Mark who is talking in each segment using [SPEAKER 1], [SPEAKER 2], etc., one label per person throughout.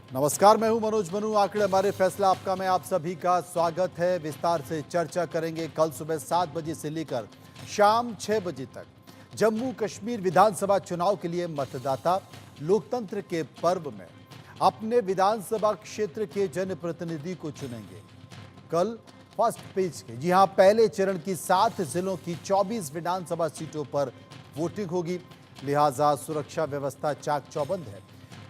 [SPEAKER 1] नमस्कार, मैं हूं मनोज मनु। आंकड़े हमारे फैसला आपका में आप सभी का स्वागत है। विस्तार से चर्चा करेंगे कल सुबह 7 बजे से लेकर शाम 6 बजे तक जम्मू कश्मीर विधानसभा चुनाव के लिए मतदाता लोकतंत्र के पर्व में अपने विधानसभा क्षेत्र के जनप्रतिनिधि को चुनेंगे। कल फर्स्ट पेज के जी हां, पहले चरण की 7 जिलों की 24 विधानसभा सीटों पर वोटिंग होगी, लिहाजा सुरक्षा व्यवस्था चाक चौबंद है।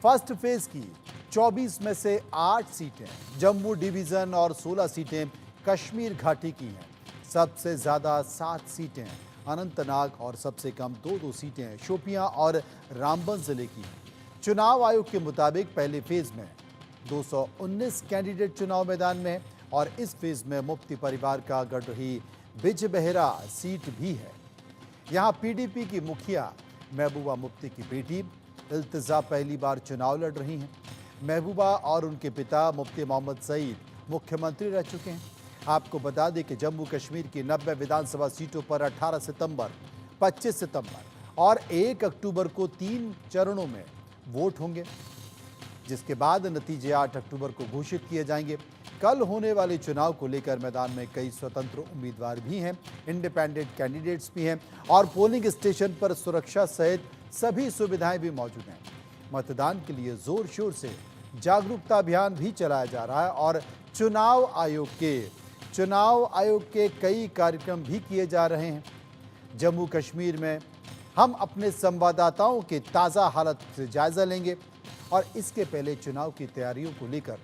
[SPEAKER 1] फर्स्ट फेज की 24 में से 8 सीटें जम्मू डिवीजन और 16 सीटें कश्मीर घाटी की हैं। सबसे ज्यादा 7 सीटें अनंतनाग और सबसे कम 2 सीटें शोपियां और रामबन जिले की हैं। चुनाव आयोग के मुताबिक पहले फेज में 219 कैंडिडेट चुनाव मैदान में हैं और इस फेज में मुफ्ती परिवार का गढ़ रही बिजबेहरा सीट भी है। यहां पीडीपी की मुखिया महबूबा मुफ्ती की बेटी इल्तिजा पहली बार चुनाव लड़ रही हैं। महबूबा और उनके पिता मुफ्ती मोहम्मद सईद मुख्यमंत्री रह चुके हैं। आपको बता दें कि जम्मू कश्मीर की 90 विधानसभा सीटों पर 18 सितंबर, 25 सितंबर और 1 अक्टूबर को 3 चरणों में वोट होंगे, जिसके बाद नतीजे 8 अक्टूबर को घोषित किए जाएंगे। कल होने वाले चुनाव को लेकर मैदान में कई स्वतंत्र उम्मीदवार भी हैं, इंडिपेंडेंट कैंडिडेट्स भी हैं और पोलिंग स्टेशन पर सुरक्षा सहित सभी सुविधाएं भी मौजूद हैं। मतदान के लिए जोर शोर से जागरूकता अभियान भी चलाया जा रहा है और चुनाव आयोग के कई कार्यक्रम भी किए जा रहे हैं। जम्मू कश्मीर में हम अपने संवाददाताओं के ताज़ा हालत से जायजा लेंगे और इसके पहले चुनाव की तैयारियों को लेकर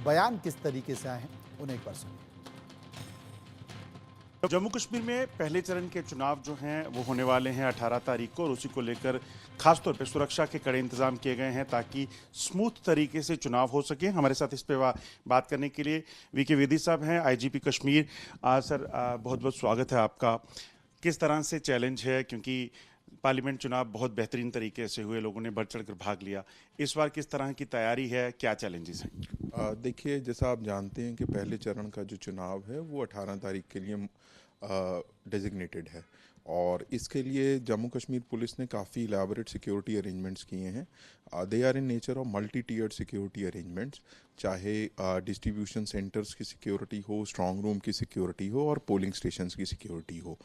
[SPEAKER 1] बयान किस तरीके से आए हैं उन्हें एक बार सुनिए।
[SPEAKER 2] जम्मू कश्मीर में पहले चरण के चुनाव जो हैं वो होने वाले हैं 18 तारीख को और उसी को लेकर खासतौर पे सुरक्षा के कड़े इंतजाम किए गए हैं ताकि स्मूथ तरीके से चुनाव हो सके। हमारे साथ इस पे बात करने के लिए वीके वेदी साहब हैं, आईजीपी कश्मीर। सर, बहुत बहुत स्वागत है आपका। किस तरह से चैलेंज है, क्योंकि पार्लियामेंट चुनाव बहुत बेहतरीन तरीके से हुए, लोगों ने बढ़ चढ़ कर भाग लिया, इस बार किस तरह की तैयारी है, क्या चैलेंजेस हैं?
[SPEAKER 3] देखिए, जैसा आप जानते हैं कि पहले चरण का जो चुनाव है वो 18 तारीख के लिए डेजिग्नेटेड है और इसके लिए जम्मू कश्मीर पुलिस ने काफ़ी इलाबोरेट सिक्योरिटी अरेंजमेंट्स किए हैं। They are in nature of multi tiered security arrangements, चाहे डिस्ट्रीब्यूशन सेंटर्स की सिक्योरिटी हो, स्ट्रांग रूम की सिक्योरिटी हो और पोलिंग स्टेशंस की सिक्योरिटी हो।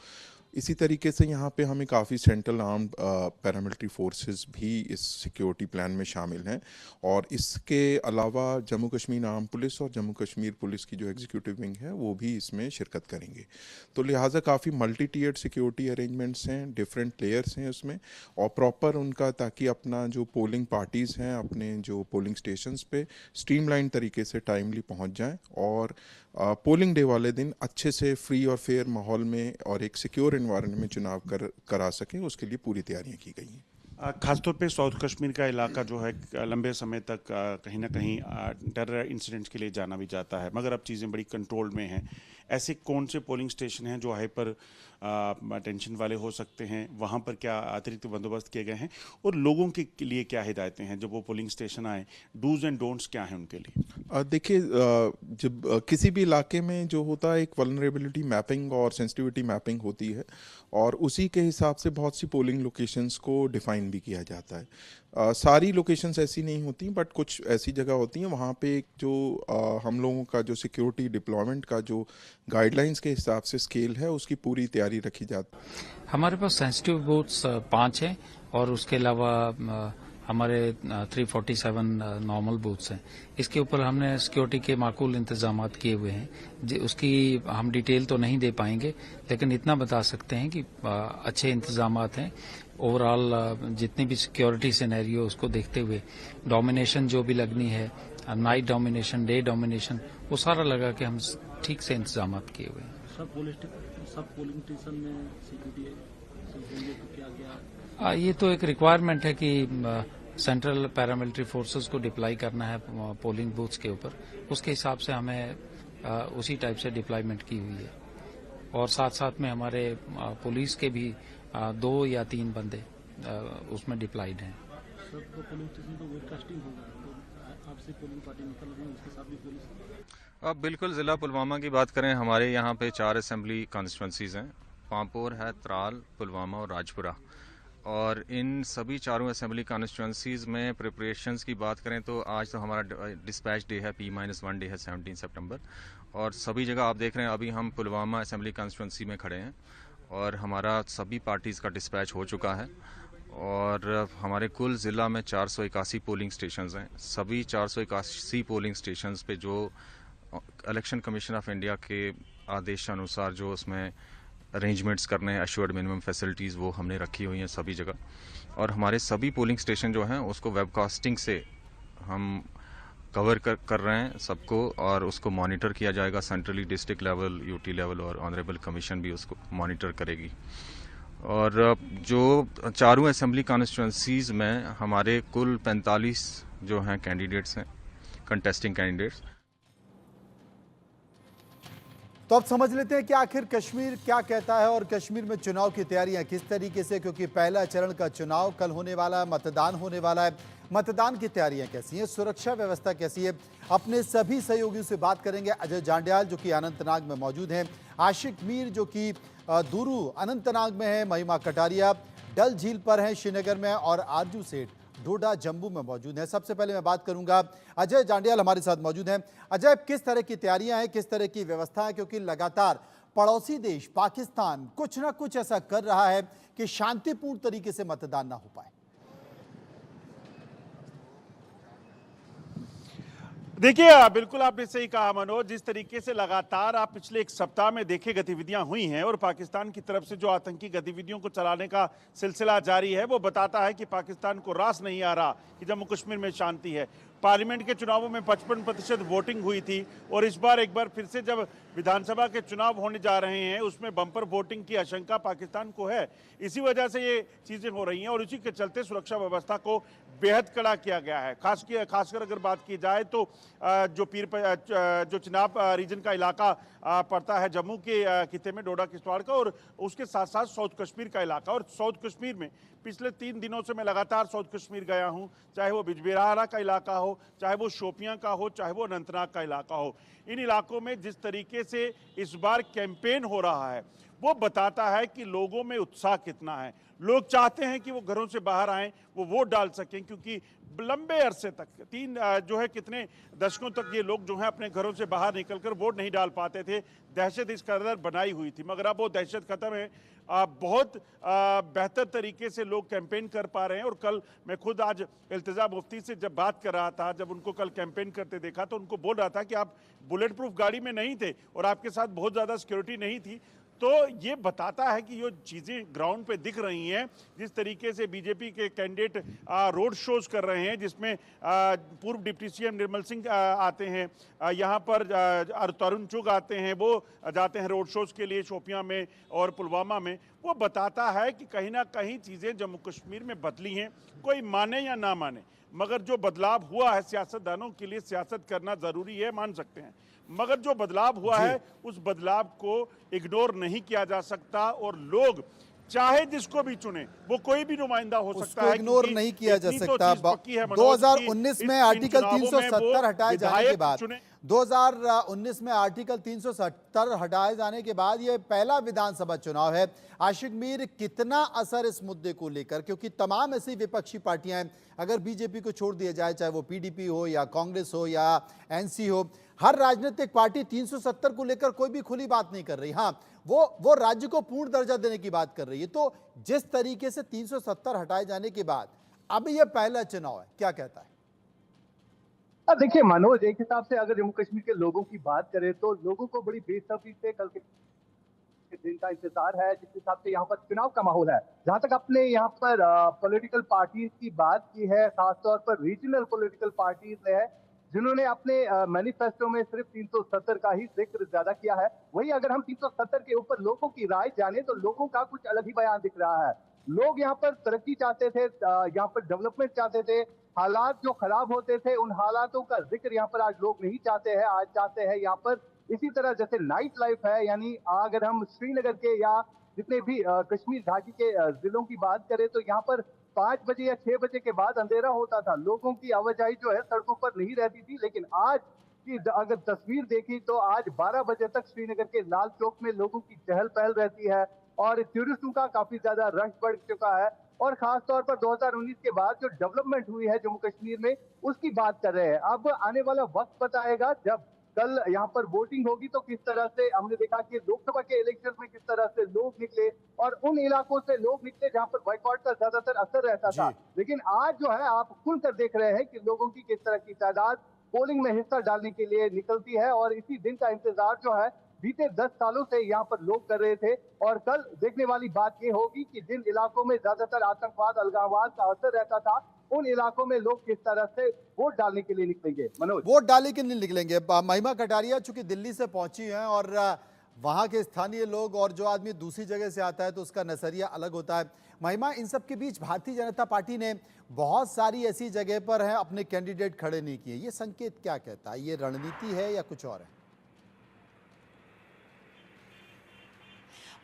[SPEAKER 3] इसी तरीके से यहाँ पे हमें काफ़ी सेंट्रल आर्म्ड पैरामिलिट्री फोर्सेस भी इस सिक्योरिटी प्लान में शामिल हैं और इसके अलावा जम्मू कश्मीर आर्म पुलिस और जम्मू कश्मीर पुलिस की जो एग्जीक्यूटिव विंग है वो भी इसमें शिरकत करेंगे। तो लिहाजा काफ़ी मल्टी टीयर्ड सिक्योरिटी अरेंजमेंट्स हैं, डिफरेंट लेयर्स हैं उसमें और प्रॉपर उनका, ताकि अपना जो पोलिंग पार्टीज़ हैं अपने जो पोलिंग स्टेशंस पे स्ट्रीमलाइन तरीके से टाइमली पहुँच जाएँ और पोलिंग डे वाले दिन अच्छे से फ्री और फेयर माहौल में और एक सिक्योर एनवायरनमेंट में चुनाव करा सकें, उसके लिए पूरी तैयारियां की गई हैं।
[SPEAKER 2] खासतौर पे साउथ कश्मीर का इलाका जो है लंबे समय तक कहीं ना कहीं टेरर इंसिडेंट्स के लिए जाना भी जाता है, मगर अब चीज़ें बड़ी कंट्रोल में हैं। ऐसे कौन से पोलिंग स्टेशन हैं जो हाइपर टेंशन वाले हो सकते हैं, वहाँ पर क्या अतिरिक्त बंदोबस्त किए गए हैं और लोगों के लिए क्या हिदायतें हैं जब वो पोलिंग स्टेशन आए, डूज एंड डोंट्स क्या हैं उनके लिए?
[SPEAKER 3] देखिए, जब किसी भी इलाके में जो होता है एक वल्नरेबिलिटी मैपिंग और सेंसिटिविटी मैपिंग होती है और उसी के हिसाब से बहुत सी पोलिंग लोकेशंस को डिफाइन भी किया जाता है। सारी लोकेशंस ऐसी नहीं होती, बट कुछ ऐसी जगह होती हैं वहाँ पे एक जो हम लोगों का जो सिक्योरिटी डिप्लॉयमेंट का जो गाइडलाइंस के हिसाब से स्केल है उसकी पूरी तैयारी रखी जाती है।
[SPEAKER 4] हमारे पास सेंसिटिव बूथ्स 5 हैं और उसके अलावा हमारे 347 नॉर्मल बूथ्स हैं। इसके ऊपर हमने सिक्योरिटी के माकूल इंतजाम किए हुए हैं। उसकी हम डिटेल तो नहीं दे पाएंगे, लेकिन इतना बता सकते हैं कि अच्छे इंतजाम हैं। ओवरऑल जितनी भी सिक्योरिटी सिनेरियो उसको देखते हुए डोमिनेशन जो भी लगनी है, नाइट डोमिनेशन, डे डोमिनेशन, वो सारा लगा के हम ठीक से इंतजाम किए हुए हैं।
[SPEAKER 5] सब पोलिंग स्टेशन में सिक्योरिटी तो क्या क्या?
[SPEAKER 4] ये तो एक रिक्वायरमेंट है कि सेंट्रल पैरामिलिट्री फोर्सेस को डिप्लॉय करना है पोलिंग बूथ्स के ऊपर, उसके हिसाब से हमें उसी टाइप से डिप्लॉयमेंट की हुई है और साथ साथ में हमारे पुलिस के भी 2 या 3 बंदे उसमें डिप्लॉयड हैं।
[SPEAKER 5] सब पोलिंग स्टेशन तो वेबकास्टिंग होगा, तो आपसे पोलिंग पार्टी निकल रही है, उसके साथ भी पुलिस।
[SPEAKER 6] अब बिल्कुल ज़िला पुलवामा की बात करें, हमारे यहाँ पे 4 असेंबली कॉन्स्टिट्यूंसीज़ हैं। पांपोर है, त्राल, पुलवामा और राजपुरा। और इन सभी चारों असेंबली कॉन्स्टिट्यूंसीज में प्रिपरेशंस की बात करें तो आज तो हमारा डिस्पैच डे है, P-1 डे है 17 सितंबर, और सभी जगह आप देख रहे हैं अभी हम पुलवामा असेंबली कॉन्स्टिट्यूंसी में खड़े हैं और हमारा सभी पार्टीज़ का डिस्पैच हो चुका है। और हमारे कुल ज़िला में 481 पोलिंग स्टेशंस हैं। सभी 481 पोलिंग स्टेशंस पे जो इलेक्शन कमीशन ऑफ इंडिया के आदेशानुसार जो उसमें अरेंजमेंट्स करने हैं, अश्योर्ड मिनिमम फैसिलिटीज़, वो हमने रखी हुई हैं सभी जगह। और हमारे सभी पोलिंग स्टेशन जो हैं उसको वेबकास्टिंग से हम कवर कर रहे हैं सबको, और उसको मॉनिटर किया जाएगा centrally, district level, UT level, और ऑनरेबल कमीशन भी उसको मॉनिटर करेगी। और जो चारों असेंबली कॉन्स्टिट्यूंसीज में हमारे कुल 45 जो हैं कैंडिडेट्स हैं, कंटेस्टिंग कैंडिडेट्स।
[SPEAKER 1] तो अब समझ लेते हैं कि आखिर कश्मीर क्या कहता है और कश्मीर में चुनाव की तैयारियां किस तरीके से, क्योंकि पहला चरण का चुनाव कल होने वाला है, मतदान होने वाला है। मतदान की तैयारियां कैसी हैं, सुरक्षा व्यवस्था कैसी है, अपने सभी सहयोगियों से बात करेंगे। अजय जांड्याल जो कि अनंतनाग में मौजूद हैं, आशिक मीर जो कि दूरू अनंतनाग में है, महिमा कटारिया डल झील पर हैं श्रीनगर में, और आरजू सेठ डोडा जम्मू में मौजूद हैं। सबसे पहले मैं बात करूंगा, अजय जांड्याल हमारे साथ मौजूद हैं। अजय, किस तरह की तैयारियां हैं, किस तरह की व्यवस्था है, क्योंकि लगातार पड़ोसी देश पाकिस्तान कुछ ना कुछ ऐसा कर रहा है कि शांतिपूर्ण तरीके से मतदान ना हो पाए।
[SPEAKER 2] देखिए, बिल्कुल आपने सही कहा मनोज। जिस तरीके से लगातार आप पिछले एक सप्ताह में देखे गतिविधियां हुई हैं और पाकिस्तान की तरफ से जो आतंकी गतिविधियों को चलाने का सिलसिला जारी है, वो बताता है कि पाकिस्तान को रास नहीं आ रहा कि जम्मू कश्मीर में शांति है। पार्लियामेंट के चुनावों में 55% वोटिंग हुई थी, और इस बार एक बार फिर से जब विधानसभा के चुनाव होने जा रहे हैं उसमें बम्पर वोटिंग की आशंका पाकिस्तान को है। इसी वजह से ये चीज़ें हो रही हैं, और इसी के चलते सुरक्षा व्यवस्था को बेहद कड़ा किया गया है। खासकर अगर बात की जाए तो जो चिनाब रीजन का इलाका पड़ता है जम्मू के खिते में, डोडा किश्तवाड़ का, और उसके साथ साथ साउथ कश्मीर का इलाका। और साउथ कश्मीर में पिछले 3 दिनों से मैं लगातार साउथ कश्मीर गया हूं, चाहे वो बिजबेहारा का इलाका हो, चाहे वो शोपियां का हो, चाहे वो अनंतनाग का इलाका हो। इन इलाकों में जिस तरीके से इस बार कैंपेन हो रहा है वो बताता है कि लोगों में उत्साह कितना है। लोग चाहते हैं कि वो घरों से बाहर आएं, वो वोट डाल सकें, क्योंकि लंबे अरसे तक कितने दशकों तक ये लोग जो हैं अपने घरों से बाहर निकलकर वोट नहीं डाल पाते थे। दहशत इस कदर बनाई हुई थी, मगर अब वो दहशत खत्म है। बहुत बेहतर तरीके से लोग कैंपेन कर पा रहे हैं। और कल मैं खुद आज इल्तिजा मुफ्ती से जब बात कर रहा था, जब उनको कल कैंपेन करते देखा, तो उनको बोल रहा था कि आप बुलेट प्रूफ गाड़ी में नहीं थे और आपके साथ बहुत ज़्यादा सिक्योरिटी नहीं थी। तो ये बताता है कि ये चीज़ें ग्राउंड पे दिख रही हैं। जिस तरीके से बीजेपी के कैंडिडेट रोड शोज कर रहे हैं, जिसमें पूर्व डिप्टी सीएम निर्मल सिंह आते हैं, यहाँ पर तरुण चुग आते हैं, वो जाते हैं रोड शोज के लिए शोपियां में और पुलवामा में, वो बताता है कि कहीं ना कहीं चीज़ें जम्मू कश्मीर में बदली हैं। कोई माने या ना माने, मगर जो बदलाव हुआ है, सियासतदानों के लिए सियासत करना ज़रूरी है, मान सकते हैं, मगर जो बदलाव हुआ है उस बदलाव को इग्नोर नहीं किया जा सकता। और लोग चाहे जिसको भी चुने, वो कोई भी नुमाइंदा हो सकता है,
[SPEAKER 1] इग्नोर नहीं किया जा सकता। 2019 में आर्टिकल 370 हटाए जाने के बाद 2019 में आर्टिकल 370 हटाए जाने के बाद ये पहला विधानसभा चुनाव है। आशिक मीर, कितना असर इस मुद्दे को लेकर, क्योंकि तमाम ऐसी विपक्षी पार्टियां हैं, अगर बीजेपी को छोड़ दिया जाए, चाहे वो पीडीपी हो या कांग्रेस हो या एनसी हो, हर राजनीतिक पार्टी 370 को लेकर कोई भी खुली बात नहीं कर रही। हाँ, वो राज्य को पूर्ण दर्जा देने की बात कर रही है। तो जिस तरीके से 370 हटाए जाने के बाद अब ये पहला चुनाव है, क्या कहता है?
[SPEAKER 7] देखिए मनोज, एक हिसाब से अगर जम्मू कश्मीर के लोगों की बात करें तो लोगों को बड़ी बेसब्री से कल के दिन का इंतजार है, जिस हिसाब से यहाँ पर चुनाव का माहौल है। जहां तक अपने यहाँ पर पॉलिटिकल पार्टीज की बात की है, खासतौर पर रीजनल पॉलिटिकल पार्टीज है, जिन्होंने अपने मैनिफेस्टो में सिर्फ 370 का ही जिक्र ज्यादा किया है। वही अगर हम 370 के ऊपर लोगों की राय जाने तो लोगों का कुछ अलग ही बयान दिख रहा है। लोग यहाँ पर तरक्की चाहते थे, यहाँ पर डेवलपमेंट चाहते थे। हालात जो खराब होते थे उन हालातों का जिक्र यहाँ पर आज लोग नहीं चाहते हैं। आज चाहते हैं यहाँ पर इसी तरह जैसे नाइट लाइफ है, यानी अगर हम श्रीनगर के या जितने भी कश्मीर घाटी के जिलों की बात करें तो यहाँ पर 5 बजे या 6 बजे के बाद अंधेरा होता था, लोगों की आवाजाही जो है सड़कों पर नहीं रहती थी। लेकिन आज की अगर तस्वीर देखी तो आज 12 बजे तक श्रीनगर के लाल चौक में लोगों की चहल पहल रहती है और टूरिस्टों का काफी ज्यादा रश बढ़ चुका है। और खास तौर पर 2019 के बाद जो डेवलपमेंट हुई है जम्मू कश्मीर में उसकी बात कर रहे हैं। अब आने वाला वक्त बताएगा, जब कल यहाँ पर वोटिंग होगी तो किस तरह से हमने देखा कि लोकसभा के इलेक्शन में किस तरह से लोग निकले और उन इलाकों से लोग निकले जहाँ पर बॉयकॉट का ज्यादातर असर रहता था।
[SPEAKER 1] जी।
[SPEAKER 7] लेकिन आज जो है आप खुलकर देख रहे हैं कि लोगों की किस तरह की तादाद पोलिंग में हिस्सा डालने के लिए निकलती है और इसी दिन का इंतजार जो है बीते 10 सालों से यहाँ पर लोग कर रहे थे। और कल देखने वाली बात ये होगी कि जिन इलाकों में ज्यादातर आतंकवाद अलगाववाद का असर रहता था उन इलाकों में लोग किस तरह से वोट डालने के लिए निकलेंगे। मनोज,
[SPEAKER 1] वोट डालने के लिए निकलेंगे। महिमा कटारिया चूंकि दिल्ली से पहुंची हैं और वहां के स्थानीय लोग और जो आदमी दूसरी जगह से आता है तो उसका नजरिया अलग होता है। महिमा, इन सब के बीच भारतीय जनता पार्टी ने बहुत सारी ऐसी जगह पर है अपने कैंडिडेट खड़े नहीं किए, ये संकेत क्या कहता है? ये रणनीति है या कुछ और है?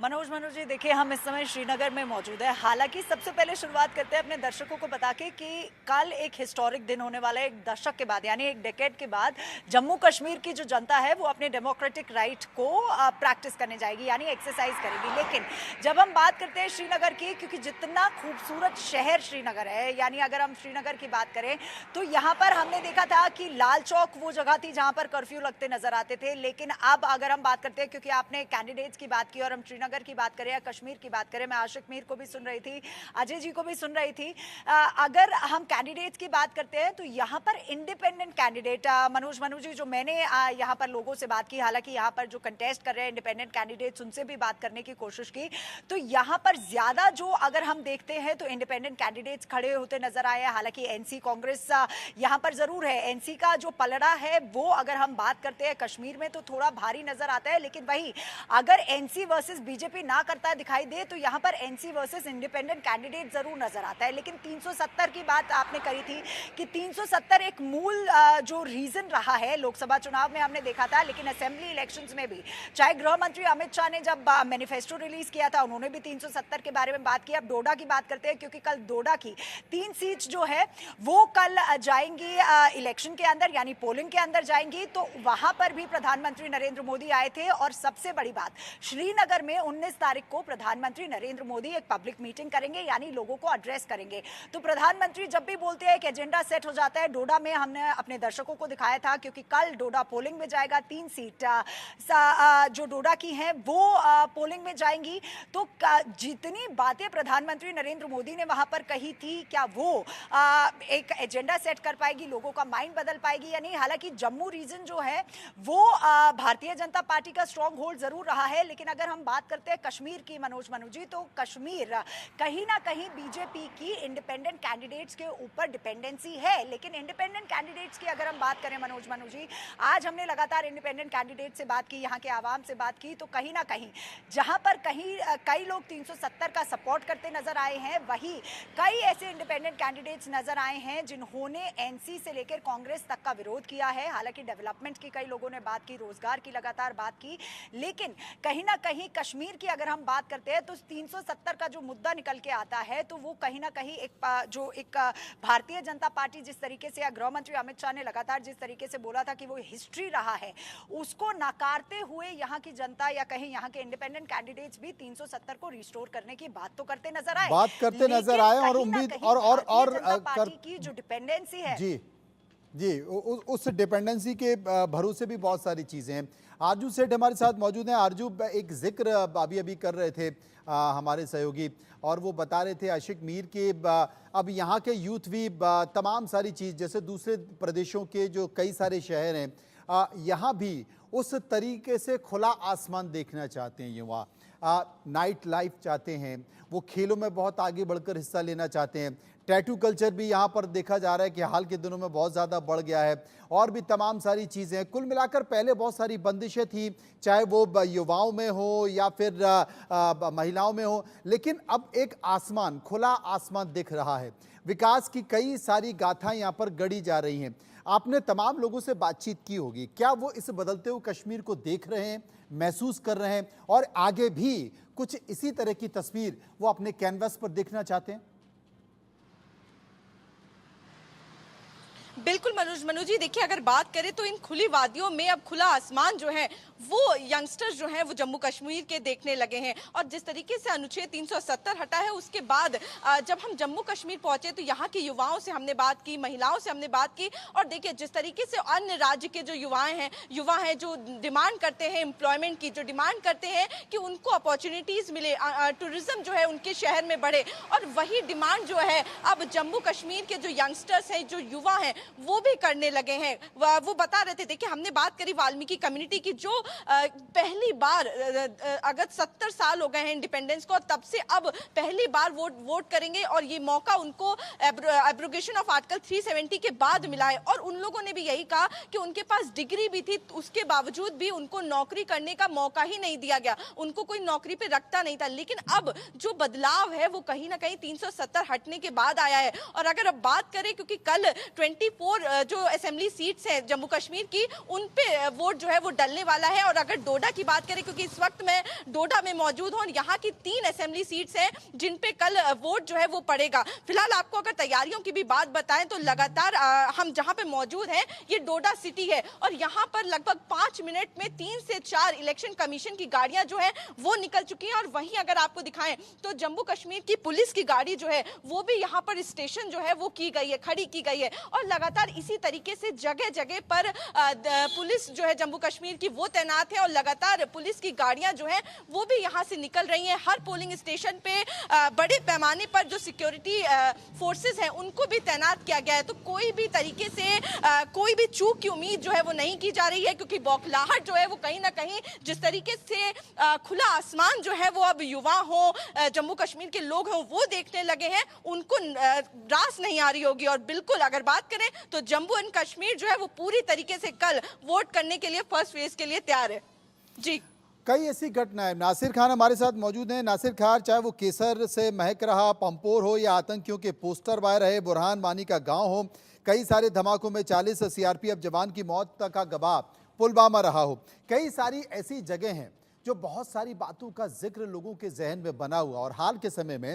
[SPEAKER 8] मनोज जी देखिए, हम इस समय श्रीनगर में मौजूद है। हालांकि सबसे पहले शुरुआत करते हैं अपने दर्शकों को बता के कि कल एक हिस्टोरिक दिन होने वाला है। एक दशक के बाद यानी एक डेकेड के बाद जम्मू कश्मीर की जो जनता है वो अपने डेमोक्रेटिक राइट को प्रैक्टिस करने जाएगी, यानी एक्सरसाइज करेगी। लेकिन जब हम बात करते हैं श्रीनगर की, क्योंकि जितना खूबसूरत शहर श्रीनगर है, यानी अगर हम श्रीनगर की बात करें तो यहाँ पर हमने देखा था कि लाल चौक वो जगह थी जहाँ पर कर्फ्यू लगते नजर आते थे। लेकिन अब अगर हम बात करते हैं, क्योंकि आपने कैंडिडेट्स की बात की और हम श्रीनगर की बात करें या कश्मीर की बात करें, मैं आशिक मीर को भी सुन रही थी, अजय जी को भी सुन रही थी। अगर हम कैंडिडेट्स की बात करते हैं तो यहाँ पर इंडिपेंडेंट कैंडिडेट मनोज जी, जो मैंने यहाँ पर लोगों से बात की, हालांकि यहाँ पर जो कंटेस्ट कर रहे हैं इंडिपेंडेंट कैंडिडेट्स उनसे भी बात करने की कोशिश की, तो यहाँ पर ज्यादा जो अगर हम देखते हैं तो इंडिपेंडेंट कैंडिडेट्स खड़े होते नजर आए हैं। हालांकि एनसी कांग्रेस यहाँ पर जरूर है, एनसी का जो पलड़ा है वो अगर हम बात करते हैं कश्मीर में तो थोड़ा भारी नजर आता है। लेकिन वही अगर एनसी वर्सेस बीजेपी ना करता दिखाई दे तो यहां पर एनसी वर्सेस इंडिपेंडेंट कैंडिडेट जरूर नजर आता है। लेकिन 370 की बात आपने करी थी कि 370 एक मूल जो रीजन रहा है लोकसभा चुनाव में हमने देखा था, लेकिन असेंबली इलेक्शंस में भी, चाहे गृह मंत्री अमित शाह ने जब मैनिफेस्टो रिलीज किया था उन्होंने भी 370 के बारे में बात की। अब डोडा की बात करते हैं, क्योंकि कल डोडा की 3 सीट्स जो है वो कल जाएंगी इलेक्शन के अंदर, यानी पोलिंग के अंदर जाएंगी। तो वहां पर भी प्रधानमंत्री नरेंद्र मोदी आए थे और सबसे बड़ी बात, श्रीनगर में 19 तारीख को प्रधानमंत्री नरेंद्र मोदी एक पब्लिक मीटिंग करेंगे, यानी लोगों को एड्रेस करेंगे। तो प्रधानमंत्री जब भी बोलते हैं एक एजेंडा सेट हो जाता है। डोडा में हमने अपने दर्शकों को दिखाया था, क्योंकि कल डोडा पोलिंग में जाएगा, 3 सीट जो डोडा की हैं वो पोलिंग में जाएंगी। तो जितनी बातें प्रधानमंत्री नरेंद्र मोदी ने वहां पर कही थी, क्या वो एक एजेंडा सेट कर पाएगी, लोगों का माइंड बदल पाएगी या नहीं? हालांकि जम्मू रीजन जो है वो भारतीय जनता पार्टी का स्ट्रॉन्ग होल्ड जरूर रहा है। लेकिन अगर हम बात करते हैं कश्मीर की मनोज जी, तो कश्मीर कहीं ना कहीं बीजेपी की इंडिपेंडेंट कैंडिडेट्स के ऊपर डिपेंडेंसी है। लेकिन इंडिपेंडेंट कैंडिडेट्स की अगर हम बात करें मनोज जी, आज हमने लगातार इंडिपेंडेंट कैंडिडेट से बात की, यहाँ के आवाम से बात की, तो कहीं ना कहीं जहां पर कई लोग 370 का सपोर्ट करते नजर आए हैं, वही कई ऐसे इंडिपेंडेंट कैंडिडेट्स नजर आए हैं जिन्होंने एनसी से लेकर कांग्रेस तक का विरोध किया है। हालांकि डेवलपमेंट की कई लोगों ने बात की, रोजगार की लगातार बात की, लेकिन कहीं ना कहीं कश्मीर की अगर हम बात करते हैं तो 370 का जो मुद्दा निकल के आता है तो वो कहीं ना कहीं एक भारतीय जनता पार्टी जिस तरीके से, या गृह मंत्री अमित शाह ने लगातार जिस तरीके से बोला था कि वो हिस्ट्री रहा है, उसको नकारते हुए यहाँ की जनता या कहीं यहाँ के इंडिपेंडेंट कैंडिडेट्स भी 370 को रिस्टोर करने की बात तो करते नजर आए,
[SPEAKER 1] और उम्मीद और
[SPEAKER 8] पार्टी की जो डिपेंडेंसी है
[SPEAKER 1] जी उस डिपेंडेंसी के भरोसे भी बहुत सारी चीजें हैं। आरजू सेठ हमारे साथ मौजूद हैं। आरजू, एक जिक्र अभी कर रहे थे हमारे सहयोगी, और वो बता रहे थे आशिक मीर के अब यहाँ के यूथ भी तमाम सारी चीज़, जैसे दूसरे प्रदेशों के जो कई सारे शहर हैं, यहाँ भी उस तरीके से खुला आसमान देखना चाहते हैं युवा, नाइट लाइफ चाहते हैं, वो खेलों में बहुत आगे बढ़कर हिस्सा लेना चाहते हैं। टैटू कल्चर भी यहाँ पर देखा जा रहा है कि हाल के दिनों में बहुत ज़्यादा बढ़ गया है, और भी तमाम सारी चीज़ें। कुल मिलाकर पहले बहुत सारी बंदिशें थी, चाहे वो युवाओं में हो या फिर महिलाओं में हो, लेकिन अब एक आसमान, खुला आसमान दिख रहा है। विकास की कई सारी गाथाएं यहाँ पर गढ़ी जा रही हैं। आपने तमाम लोगों से बातचीत की होगी, क्या वो इस बदलते हुए कश्मीर को देख रहे हैं, महसूस कर रहे हैं, और आगे भी कुछ इसी तरह की तस्वीर वो अपने कैनवस पर देखना चाहते हैं?
[SPEAKER 9] बिल्कुल मनोज जी, देखिए अगर बात करें तो इन खुली वादियों में अब खुला आसमान जो है वो यंगस्टर्स जो हैं वो जम्मू कश्मीर के देखने लगे हैं। और जिस तरीके से अनुच्छेद 370 हटा है उसके बाद जब हम जम्मू कश्मीर पहुंचे तो यहाँ के युवाओं से हमने बात की, महिलाओं से हमने बात की, और देखिए जिस तरीके से अन्य राज्य के जो युवा हैं जो डिमांड करते हैं एम्प्लॉयमेंट की, जो डिमांड करते हैं कि उनको अपॉर्चुनिटीज मिले, टूरिज्म जो है उनके शहर में बढ़े, और वही डिमांड जो है अब जम्मू कश्मीर के जो यंगस्टर्स हैं, जो युवा हैं, वो भी करने लगे हैं। वो बता रहे थे, देखिए हमने बात करी वाल्मीकि कम्युनिटी की, जो पहली बार अगर 70 साल हो गए हैं इंडिपेंडेंस को, तब से अब पहली बार वोट करेंगे, और ये मौका उनको एब्रोगेशन ऑफ आर्टिकल 370 के बाद मिला है। और उन लोगों ने भी यही कहा कि उनके पास डिग्री भी थी, उसके बावजूद भी उनको नौकरी करने का मौका ही नहीं दिया गया, उनको कोई नौकरी पे रखता नहीं था। लेकिन अब जो बदलाव है वो कहीं ना कहीं 370 हटने के बाद आया है। और अगर अब बात करें, क्योंकि कल 24 जो असेंबली सीट्स हैं जम्मू कश्मीर की, उन पे वोट जो है वो डलने वाला है। और अगर डोडा की बात करें, क्योंकि इस वक्त मैं डोडा में मौजूद हूं, यहाँ की 3 असेंबली सीट्स हैं जिन पे कल वोट जो है वो पड़ेगा। फिलहाल आपको अगर तैयारियों की भी बात बताएं तो लगातार हम जहां पे मौजूद हैं ये डोडा सिटी है, और यहाँ पर लगभग 5 मिनट में 3 से 4 इलेक्शन कमीशन की गाड़ियां जो है वो निकल चुकी हैं। और वहीं अगर आपको दिखाएं तो जम्मू कश्मीर की पुलिस की गाड़ी जो है वो भी यहाँ पर स्टेशन जो है वो की गई है, खड़ी की गई है। और लगातार इसी तरीके से जगह जगह पर पुलिस जो है जम्मू कश्मीर की वो तैनात है, और लगातार पुलिस की गाड़ियां जो है वो भी यहाँ से निकल रही हैं। हर पोलिंग स्टेशन पे बड़े पैमाने पर जो सिक्योरिटी फोर्सेस हैं उनको भी तैनात किया गया है। तो कोई भी तरीके से कोई भी चूक की उम्मीद जो है वो नहीं की जा रही है, क्योंकि बौखलाहट जो है वो कहीं ना कहीं जिस तरीके से खुला आसमान जो है वो अब युवा हो, जम्मू कश्मीर के लोग हों, वो देखने लगे हैं, उनको रास नहीं आ रही होगी। और बिल्कुल अगर बात करें तो जम्मू एंड कश्मीर जो है वो पूरी तरीके से कल वोट करने के लिए फर्स्ट फेज के लिए तैयार है। जी,
[SPEAKER 1] कई ऐसी घटनाएं। नासिर खान हमारे साथ मौजूद हैं। नासिर खान, चाहे वो केसर से महक रहा पंपोर हो या आतंकियों के पोस्टर बाहर रहे बुरहान वानी का गांव हो, कई सारे धमाकों में 40 सीआरपीएफ जवान की मौत तक का गवाह पुलवामा रहा हो, कई सारी ऐसी जगह हैं जो बहुत सारी बातों का जिक्र लोगों के जहन में बना हुआ। और हाल के समय में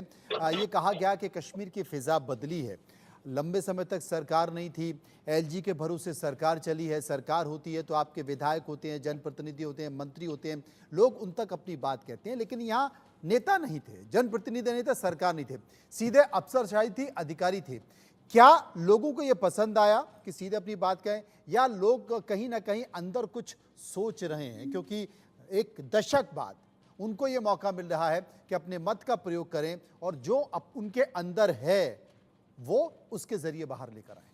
[SPEAKER 1] ये कहा गया कि कश्मीर की फिजा बदली है। लंबे समय तक सरकार नहीं थी, एलजी के भरोसे सरकार चली है। सरकार होती है तो आपके विधायक होते हैं, जनप्रतिनिधि होते हैं, मंत्री होते हैं, लोग उन तक अपनी बात कहते हैं। लेकिन यहाँ नेता नहीं थे, जनप्रतिनिधि नहीं थे, सरकार नहीं थे, सीधे अफसरशाही थी, अधिकारी थे। क्या लोगों को ये पसंद आया कि सीधे अपनी बात कहें, या लोग कहीं ना कहीं अंदर कुछ सोच रहे हैं? क्योंकि एक दशक बाद उनको ये मौका मिल रहा है कि अपने मत का प्रयोग करें और जो उनके अंदर है वो उसके जरिए बाहर लेकर आए।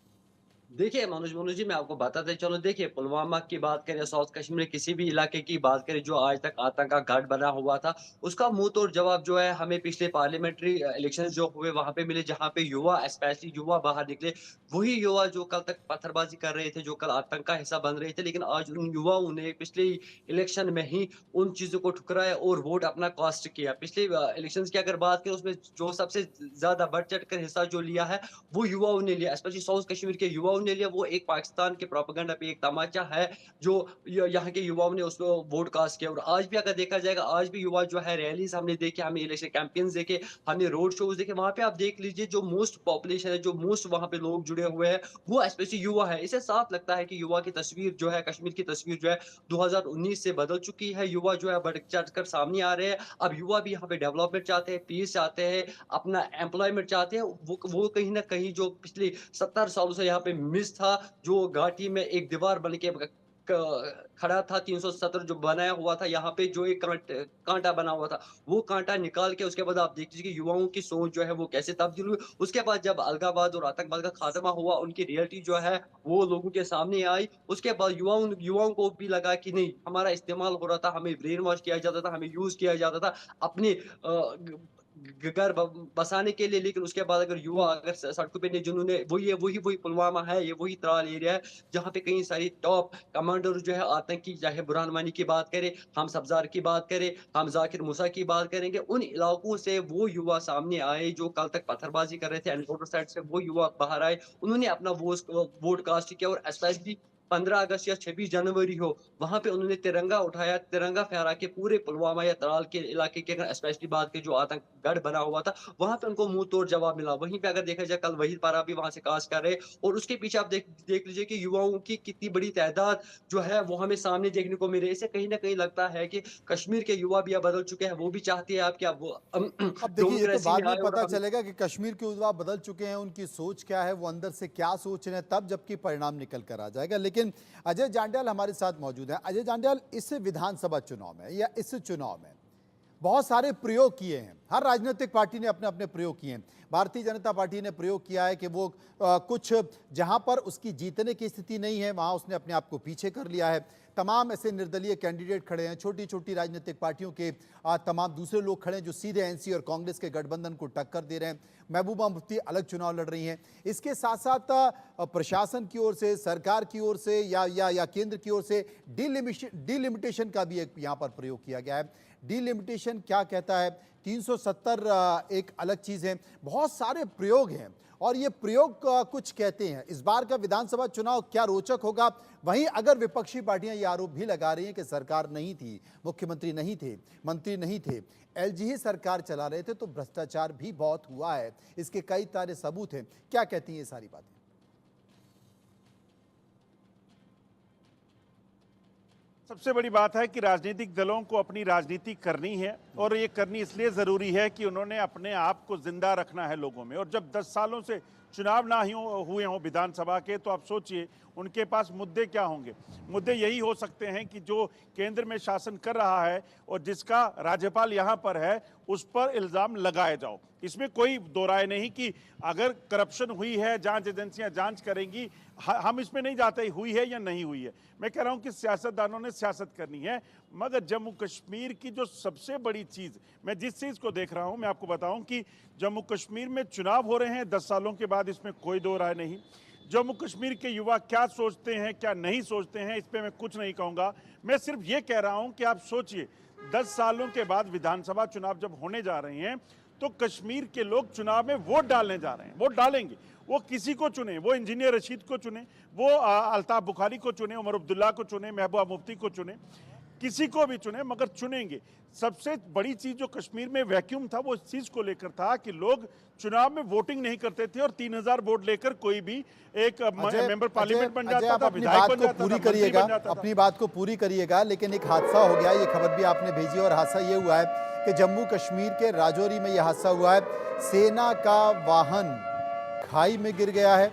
[SPEAKER 10] देखिए मनोज जी, मैं आपको बताते चलो, देखिए पुलवामा की बात करें, साउथ कश्मीर किसी भी इलाके की बात करें जो आज तक आतंक का घाट बना हुआ था, उसका मुंह तोड़ जवाब जो है हमें पिछले पार्लियामेंट्री इलेक्शन जो हुए वहां पे मिले, जहां पे युवा, स्पेशली युवा बाहर निकले। वही युवा जो कल तक पत्थरबाजी कर रहे थे, जो कल आतंक का हिस्सा बन रहे थे, लेकिन आज उन युवाओं ने पिछले इलेक्शन में ही उन चीजों को ठुकराया और वोट अपना कास्ट किया। पिछले इलेक्शन की अगर बात करें उसमें जो सबसे ज्यादा बढ़ चढ़ कर हिस्सा जो लिया है वो युवाओं ने लिया, स्पेशली साउथ कश्मीर के युवाओं ने लिया। वो एक पाकिस्तान के प्रोपेगेंडा पे एक तमाचा है जो यहाँ के युवाओं ने उसको वोट कास्ट किया। और आज भी अगर देखा जाएगा, आज भी युवा जो है रैलीज हमने देखे, हमें इलेक्शन कैंपेन्स देखे, हमने रोड शोज देखे, वहां पे आप देख लीजिए जो मोस्ट पॉपुलेशन है, जो मोस्ट वहां पे लोग जुड़े हुए हैं वो स्पेशली युवा है। इसे साफ लगता है कि युवा की तस्वीर जो है, कश्मीर की तस्वीर जो है 2019 से बदल चुकी है। युवा जो है बढ़ चढ़ कर सामने आ रहे हैं। अब युवा भी यहाँ पे डेवलपमेंट चाहते हैं, पीस चाहते हैं, अपना एम्प्लॉयमेंट चाहते हैं। वो कहीं ना कहीं जो पिछले 70 सालों से यहाँ पे मिस था, जो घाटी में एक दीवार बन के खड़ा था, 370 जो बनाया हुआ था, यहाँ पे जो एक कांटा बना हुआ था, वो कांटा निकाल के उसके बाद आप देख लीजिए कि युवाओं की सोच जो है वो कैसे तब्दील हुई। उसके बाद जब अलगाववाद और आतंकवाद का खात्मा हुआ, उनकी रियलिटी जो है वो लोगों के सामने आई। उसके बाद युवाओं को भी लगा कि नहीं, हमारा इस्तेमाल हो रहा था, हमें ब्रेन वॉश किया जाता था, हमें यूज किया जाता था अपने घर बसाने के लिए। लेकिन उसके बाद अगर युवा अगर सड़कों पे नहीं, जिन्होंने वही पुलवामा है, ये वही त्राल एरिया है जहाँ पे कई सारी टॉप कमांडर जो है आतंकी, चाहे बुरहान वानी की बात करें, हम सब्जार की बात करें, हम जाकिर मूसा की बात करेंगे, उन इलाकों से वो युवा सामने आए जो कल तक पत्थरबाजी कर रहे थे एनकाउंटर साइट से। वो युवा बाहर आए, उन्होंने अपना वोट कास्ट किया। और स्पेशली 15 अगस्त या 26 जनवरी हो, वहाँ पे उन्होंने तिरंगा उठाया, तिरंगा फहरा के पूरे पुलवामा या त्राल के इलाके की अगर स्पेशली बात की जो आतंक गढ़ बना हुआ था, वहाँ पे उनको मुँह तोड़ जवाब मिला। वहीं पे अगर देखा जाए कल वहीद पारा भी वहाँ से कास्ट कर रहे और उसके पीछे आप देख लीजिए कि युवाओं की कितनी बड़ी तादाद जो है वो हमें सामने देखने को मिल रही है। इससे कहीं न कहीं लगता है कि कश्मीर के युवा भी अब बदल चुके हैं, वो भी चाहते हैं अब कि अब वो
[SPEAKER 1] अब देखिए, ये तो
[SPEAKER 10] डेमोक्रेसी
[SPEAKER 1] बाद
[SPEAKER 10] में
[SPEAKER 1] में
[SPEAKER 10] आए और
[SPEAKER 1] पता
[SPEAKER 10] हम
[SPEAKER 1] चलेगा कि कश्मीर के युवा बदल चुके हैं, उनकी सोच क्या है, वो अंदर से क्या सोच रहे हैं, तब जबकि परिणाम निकल कर आ जाएगा। लेकिन अजय जांड्याल हमारे साथ मौजूद हैं। अजय जांड्याल, इस विधानसभा चुनाव में या इस चुनाव में बहुत सारे प्रयोग किए हैं, हर राजनीतिक पार्टी ने अपने अपने प्रयोग किए हैं। भारतीय जनता पार्टी ने प्रयोग किया है कि वो कुछ जहां पर उसकी जीतने की स्थिति नहीं है वहां उसने अपने आप को पीछे कर लिया है। तमाम ऐसे निर्दलीय कैंडिडेट खड़े हैं, छोटी छोटी राजनीतिक पार्टियों के तमाम दूसरे लोग खड़े हैं जो सीधे एनसी और कांग्रेस के गठबंधन को टक्कर दे रहे हैं। महबूबा मुफ्ती अलग चुनाव लड़ रही हैं। इसके साथ साथ प्रशासन की ओर से, सरकार की ओर से या केंद्र की ओर से डिलिमिटेशन का भी एक यहाँ पर प्रयोग किया गया है। डिलिमिटेशन क्या कहता है, 370 एक अलग चीज़ है, बहुत सारे प्रयोग हैं और ये प्रयोग कुछ कहते हैं। इस बार का विधानसभा चुनाव क्या रोचक होगा। वहीं अगर विपक्षी पार्टियां ये आरोप भी लगा रही हैं कि सरकार नहीं थी, मुख्यमंत्री नहीं थे, मंत्री नहीं थे, एलजी ही सरकार चला रहे थे, तो भ्रष्टाचार भी बहुत हुआ है, इसके कई सारे सबूत हैं। क्या कहती हैं ये सारी बातें?
[SPEAKER 2] सबसे बड़ी बात है कि राजनीतिक दलों को अपनी राजनीति करनी है और ये करनी इसलिए ज़रूरी है कि उन्होंने अपने आप को जिंदा रखना है लोगों में। और जब 10 सालों से चुनाव ना ही हुए हों विधानसभा के, तो आप सोचिए उनके पास मुद्दे क्या होंगे। मुद्दे यही हो सकते हैं कि जो केंद्र में शासन कर रहा है और जिसका राज्यपाल यहाँ पर है उस पर इल्ज़ाम लगाए जाओ। इसमें कोई दो राय नहीं कि अगर करप्शन हुई है, जांच एजेंसियां जांच करेंगी, हम इसमें नहीं जाते हुई है या नहीं हुई है। मैं कह रहा हूं कि सियासतदानों ने सियासत करनी है। मगर जम्मू कश्मीर की जो सबसे बड़ी चीज़, मैं जिस चीज़ को देख रहा हूं, मैं आपको बताऊं कि जम्मू कश्मीर में चुनाव हो रहे हैं 10 सालों के बाद, इसमें कोई दो राय नहीं। जम्मू कश्मीर के युवा क्या सोचते हैं, क्या नहीं सोचते हैं, इस पर मैं कुछ नहीं कहूँगा। मैं सिर्फ ये कह रहा हूँ कि आप सोचिए 10 सालों के बाद विधानसभा चुनाव जब होने जा रहे हैं तो कश्मीर के लोग चुनाव में वोट डालने जा रहे हैं, वोट डालेंगे। वो किसी को चुने, वो इंजीनियर रशीद को चुने, वो अल्ताफ बुखारी को चुने, उमर अब्दुल्ला को चुने, महबूबा मुफ्ती को चुने, किसी को भी चुने, मगर चुनेंगे। सबसे बड़ी चीज जो कश्मीर में वैक्यूम था वो इस चीज को लेकर था कि लोग चुनाव में वोटिंग नहीं करते थे और 3000 वोट लेकर कोई भी एक मेंबर पार्लियामेंट बन जाता था, विधायक बन जाता था, मंत्री बन जाता था।
[SPEAKER 1] अपनी बात को पूरी करिएगा। लेकिन एक हादसा हो गया, ये खबर भी आपने भेजी, और हादसा ये हुआ है कि जम्मू कश्मीर के राजौरी में यह हादसा हुआ है। सेना का वाहन खाई में गिर गया है।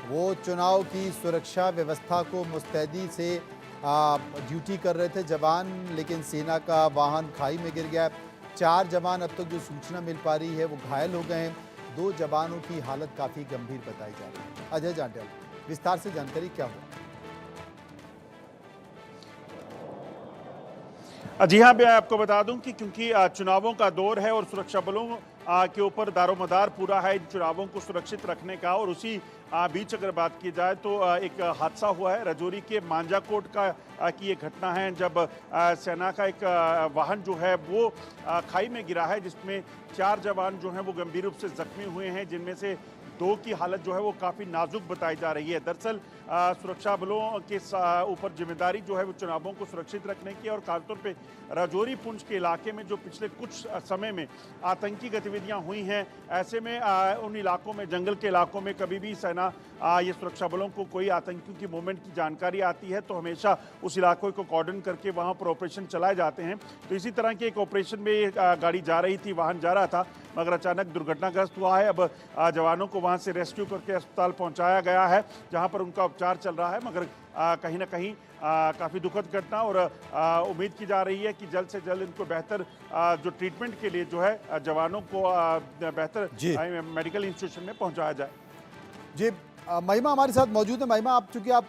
[SPEAKER 1] वो चुनाव की सुरक्षा व्यवस्था को मुस्तैदी से ड्यूटी कर रहे थे जवान, लेकिन सेना का वाहन खाई में गिर गया। 4 जवान, अब तक जो सूचना मिल पा रही है, वो घायल हो गए हैं। 2 जवानों की हालत काफ़ी गंभीर बताई जा रही है। अजय जांड्याल, विस्तार से जानकारी क्या हुआ?
[SPEAKER 2] जी हाँ, मैं आपको बता दूं कि क्योंकि चुनावों का दौर है और सुरक्षा बलों के ऊपर दारोमदार पूरा है इन चुनावों को सुरक्षित रखने का, और उसी बीच अगर बात की जाए तो एक हादसा हुआ है राजौरी के मांजाकोट की ये घटना है, जब सेना का एक वाहन जो है वो खाई में गिरा है, जिसमें 4 जवान जो हैं वो गंभीर रूप से जख्मी हुए हैं, जिनमें से 2 की हालत जो है वो काफ़ी नाजुक बताई जा रही है। दरअसल सुरक्षा बलों के ऊपर जिम्मेदारी जो है वो चुनावों को सुरक्षित रखने की, और खासतौर पे राजौरी पुंछ के इलाके में जो पिछले कुछ समय में आतंकी गतिविधियां हुई हैं, ऐसे में उन इलाकों में, जंगल के इलाकों में कभी भी सेना ये सुरक्षा बलों को कोई आतंकियों की मूवमेंट की जानकारी आती है तो हमेशा उस इलाकों को कॉर्डन करके वहाँ पर ऑपरेशन चलाए जाते हैं। तो इसी तरह के एक ऑपरेशन में ये गाड़ी जा रही थी, वाहन जा रहा था, मगर अचानक दुर्घटनाग्रस्त हुआ है। अब जवानों को वहाँ से रेस्क्यू करके अस्पताल पहुँचाया गया है, जहाँ पर उनका उपचार चल रहा है। मगर कहीं ना कहीं काफ़ी दुखद घटना, और उम्मीद की जा रही है कि जल्द से जल्द इनको बेहतर जो ट्रीटमेंट के लिए जो है जवानों को बेहतर मेडिकल इंस्टीट्यूशन में पहुंचाया जाए।
[SPEAKER 1] जी, महिमा हमारे साथ मौजूद है। महिमा, आप चूंकि आप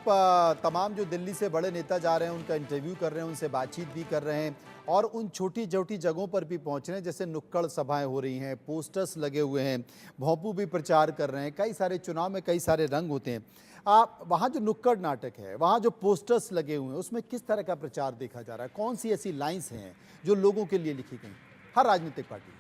[SPEAKER 1] तमाम जो दिल्ली से बड़े नेता जा रहे हैं उनका इंटरव्यू कर रहे हैं, उनसे बातचीत भी कर रहे हैं, और उन छोटी छोटी जगहों पर भी पहुंच रहे हैं, जैसे नुक्कड़ सभाएं हो रही हैं, पोस्टर्स लगे हुए हैं, भोंपू भी प्रचार कर रहे हैं। कई सारे चुनाव में कई सारे रंग होते हैं। वहाँ जो नुक्कड़ नाटक है, वहाँ जो पोस्टर्स लगे हुए हैं, उसमें किस तरह का प्रचार देखा जा रहा है? कौन सी ऐसी लाइन्स हैं जो लोगों के लिए लिखी गई हर राजनीतिक पार्टी?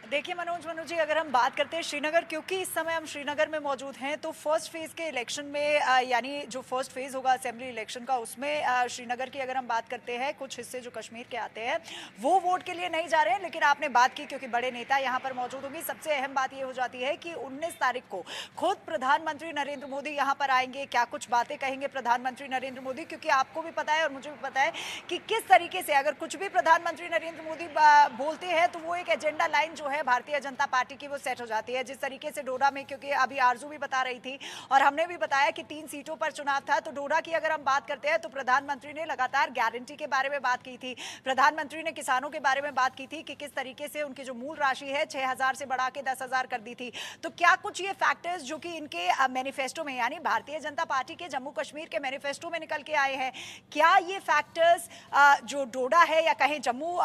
[SPEAKER 8] देखिए मनोज जी, अगर हम बात करते हैं श्रीनगर, क्योंकि इस समय हम श्रीनगर में मौजूद हैं, तो फर्स्ट फेज के इलेक्शन में यानी जो फर्स्ट फेज होगा असेंबली इलेक्शन का, उसमें श्रीनगर की अगर हम बात करते हैं, कुछ हिस्से जो कश्मीर के आते हैं वो वोट के लिए नहीं जा रहे हैं। लेकिन आपने बात की क्योंकि बड़े नेता यहाँ पर मौजूद होंगे, सबसे अहम बात ये हो जाती है कि 19 तारीख को खुद प्रधानमंत्री नरेंद्र मोदी यहाँ पर आएंगे। क्या कुछ बातें कहेंगे प्रधानमंत्री नरेंद्र मोदी, क्योंकि आपको भी पता है और मुझे भी पता है कि किस तरीके से अगर कुछ भी प्रधानमंत्री नरेंद्र मोदी बोलते हैं तो वो एक एजेंडा लाइन जो है भारतीय जनता पार्टी की वो सेट हो जाती है। जिस तरीके से डोडा में, क्योंकि अभी आरजू भी बता रही थी और हमने भी बताया कि 3 सीटों पर चुनाव था, तो डोडा की अगर हम बात करते हैं तो प्रधानमंत्री ने लगातार गारंटी के बारे में बात की थी। प्रधानमंत्री ने किसानों के बारे में बात की थी कि किस तरीके से उनकी जो मूल राशि है 6,000 से बढ़ा के 10,000 कर दी थी। तो क्या कुछ ये फैक्टर्स जो कि इनके मैनिफेस्टो में, यानी भारतीय जनता पार्टी के जम्मू कश्मीर के मैनिफेस्टो में निकल के आए हैं, क्या ये फैक्टर्स जो डोडा है या कहें जम्मू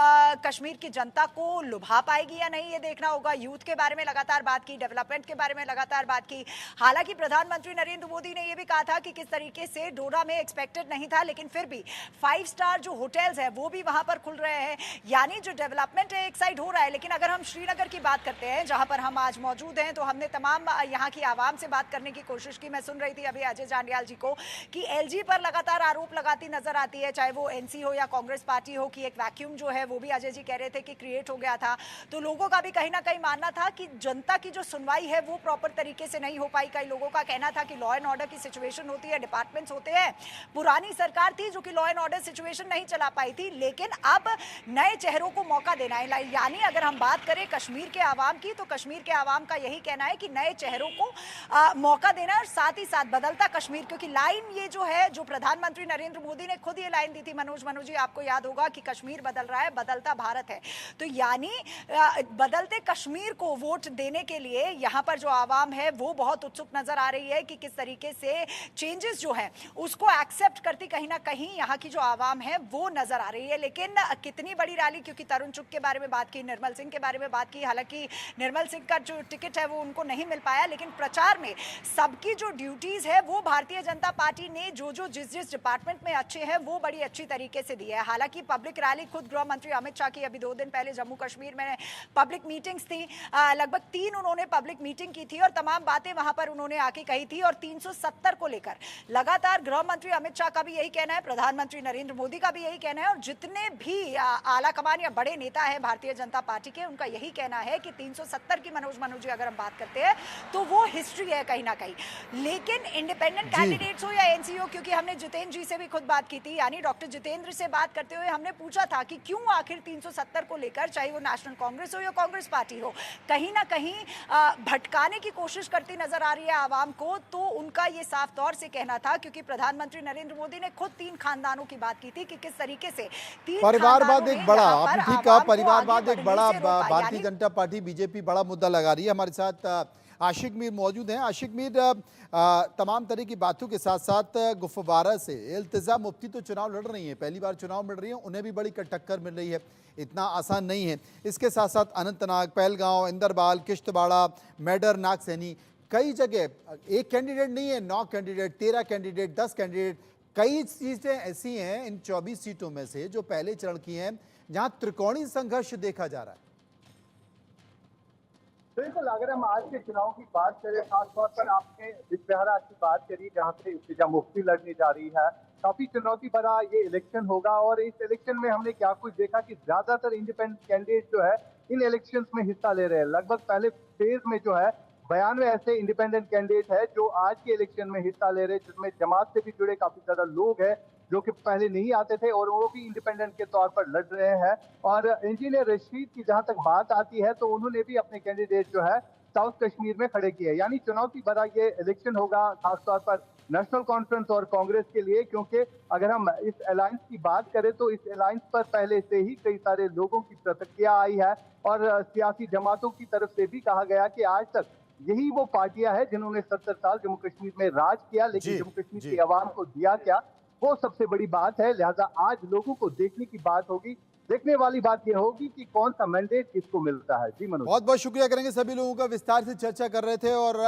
[SPEAKER 8] कश्मीर की जनता को लुभा पाएगी या नहीं, ये देखना होगा। यूथ के बारे में लगातार बात की, डेवलपमेंट के बारे में लगातार बात की। हालांकि प्रधानमंत्री नरेंद्र मोदी ने यह भी कहा था कि किस तरीके से डोडा में एक्सपेक्टेड नहीं था, लेकिन फिर भी 5 स्टार जो होटल्स है वो भी वहां पर खुल रहे हैं। यानी जो डेवलपमेंट है एक साइड हो रहा है। लेकिन अगर हम श्रीनगर की बात करते हैं, जहां पर हम आज मौजूद हैं, तो हमने तमाम यहाँ की आवाम से बात करने की कोशिश की। मैं सुन रही थी अभी अजय जांडियाल जी को कि एलजी पर लगातार आरोप लगाती नजर आती है, चाहे वो एनसी हो या कांग्रेस पार्टी हो, कि एक वैक्यूम जो है वो भी अजय जी कह रहे थे कि क्रिएट हो गया था। तो लोगों का भी कहीं ना कहीं मानना था कि जनता की जो सुनवाई है वो प्रॉपर तरीके से नहीं हो पाई। कई लोगों का कहना था कि लॉ एंड ऑर्डर की सिचुएशन होती है, डिपार्टमेंट्स होते हैं, पुरानी सरकार थी जो कि लॉ एंड ऑर्डर सिचुएशन नहीं चला पाई थी। लेकिन अब नए चेहरों को मौका देना है। यानी अगर हम बात करें कश्मीर के आवाम की, तो कश्मीर के आवाम का यही कहना है कि नए चेहरों को मौका देना और साथ ही साथ बदलता कश्मीर, क्योंकि लाइन ये जो है, जो प्रधानमंत्री नरेंद्र मोदी ने खुद ये लाइन दी थी मनोज जी, आपको याद होगा कि कश्मीर बदल रहा है, बदलता भारत है। तो यानी बदलते कश्मीर को वोट देने के लिए यहाँ पर जो आवाम है वो बहुत उत्सुक नजर आ रही है कि किस तरीके से चेंजेस जो है उसको एक्सेप्ट करती कहीं ना कहीं यहाँ की जो आवाम है वो नजर आ रही है। लेकिन कितनी बड़ी रैली, क्योंकि तरुण चुग के बारे में बात की, निर्मल सिंह के बारे में बात की। हालांकि निर्मल सिंह का जो टिकट है वो उनको नहीं मिल पाया, लेकिन प्रचार में सबकी जो ड्यूटीज है वो भारतीय जनता पार्टी ने जो जिस डिपार्टमेंट में अच्छे हैं वो बड़ी अच्छी तरीके से दी है। हालांकि पब्लिक रैली खुद गृह मंत्री अमित शाह की अभी 2 दिन पहले जम्मू कश्मीर में पब्लिक मीटिंग्स थी, लगभग 3 उन्होंने पब्लिक मीटिंग की थी और तमाम बातें वहां पर उन्होंने आके कही थी। और 370 को लेकर लगातार गृह मंत्री अमित शाह का भी यही कहना है, प्रधानमंत्री नरेंद्र मोदी का भी यही कहना है, और जितने भी आला कमान या बड़े नेता हैं भारतीय जनता पार्टी के, उनका यही कहना है कि 370 की मनोज जी अगर हम बात करते हैं तो वो हिस्ट्री है कहीं ना कहीं। लेकिन इंडिपेंडेंट कैंडिडेट्स हो या एनसी हो, क्योंकि हमने जितेंद्र जी से भी खुद बात की थी, यानी डॉक्टर जितेंद्र से बात करते हुए हमने पूछा था कि क्यों आखिर 370 को लेकर, चाहे वो नेशनल कांग्रेस हो या कांग्रेस पार्टी हो, कहीं ना कहीं भटकाने की कोशिश करती नजर आ रही है आवाम को। तो उनका ये साफ तौर से कहना था, क्योंकि प्रधानमंत्री नरेंद्र मोदी ने खुद 3 खानदानों की बात की थी कि किस तरीके से 3
[SPEAKER 1] परिवारवाद एक बड़ा, आपने ठीक कहा, परिवारवाद एक बड़ा, भारतीय
[SPEAKER 8] यानी
[SPEAKER 1] जनता पार्टी बीजेपी बड़ा मुद्दा लगा रही है। हमारे साथ आशिक मीर मौजूद हैं। आशिक मीर, तमाम तरह की बातों के साथ साथ गुफवारा से इल्तिजा मुफ्ती तो चुनाव लड़ रही हैं, पहली बार चुनाव लड़ रही हैं, उन्हें भी बड़ी टक्कर मिल रही है, इतना आसान नहीं है। इसके साथ साथ अनंतनाग, पहलगांव, इंदरबाल, किश्तवाड़ा, मैडर, नागसैनी, कई जगह एक कैंडिडेट नहीं है, 9 कैंडिडेट, 13 कैंडिडेट, 10 कैंडिडेट, कई चीजें ऐसी हैं इन 24 सीटों में से जो पहले चरण की हैं, जहां त्रिकोणीय संघर्ष देखा जा रहा है।
[SPEAKER 7] बिल्कुल, अगर हम आज के चुनाव की बात करें, खासतौर पर आपने बिजबहरा की बात करी जहाँ से इल्तिजा मुफ्ती लड़ने जा रही है, काफी चुनौती भरा ये इलेक्शन होगा। और इस इलेक्शन में हमने क्या कुछ देखा कि ज्यादातर इंडिपेंडेंट कैंडिडेट जो है इन इलेक्शंस में हिस्सा ले रहे हैं। लगभग पहले फेज में जो है 92 ऐसे इंडिपेंडेंट कैंडिडेट है जो आज के इलेक्शन में हिस्सा ले रहे हैं, जिसमें जमात से भी जुड़े काफी ज्यादा लोग हैं जो कि पहले नहीं आते थे और वो भी इंडिपेंडेंट के तौर पर लड़ रहे हैं। और इंजीनियर रशीद की जहां तक बात आती है तो उन्होंने भी अपने कैंडिडेट जो है साउथ कश्मीर में खड़े किए। यानी चुनौती भरा ये इलेक्शन होगा खासतौर पर नेशनल कॉन्फ्रेंस और कांग्रेस के लिए, क्योंकि अगर हम इस अलायंस की बात करें तो इस अलायंस पर पहले से ही कई सारे लोगों की प्रतिक्रिया आई है और सियासी जमातों की तरफ से भी कहा गया कि आज तक यही वो पार्टियां हैं जिन्होंने 70 साल जम्मू कश्मीर में राज किया, लेकिन जम्मू कश्मीर की आवाम को दिया क्या, वो सबसे बड़ी बात है। लिहाजा आज लोगों को देखने की बात होगी, देखने वाली बात यह होगी कि कौन सा मैंडेट किसको मिलता है। जी मनोज,
[SPEAKER 1] बहुत बहुत शुक्रिया करेंगे सभी लोगों का, विस्तार से चर्चा कर रहे थे और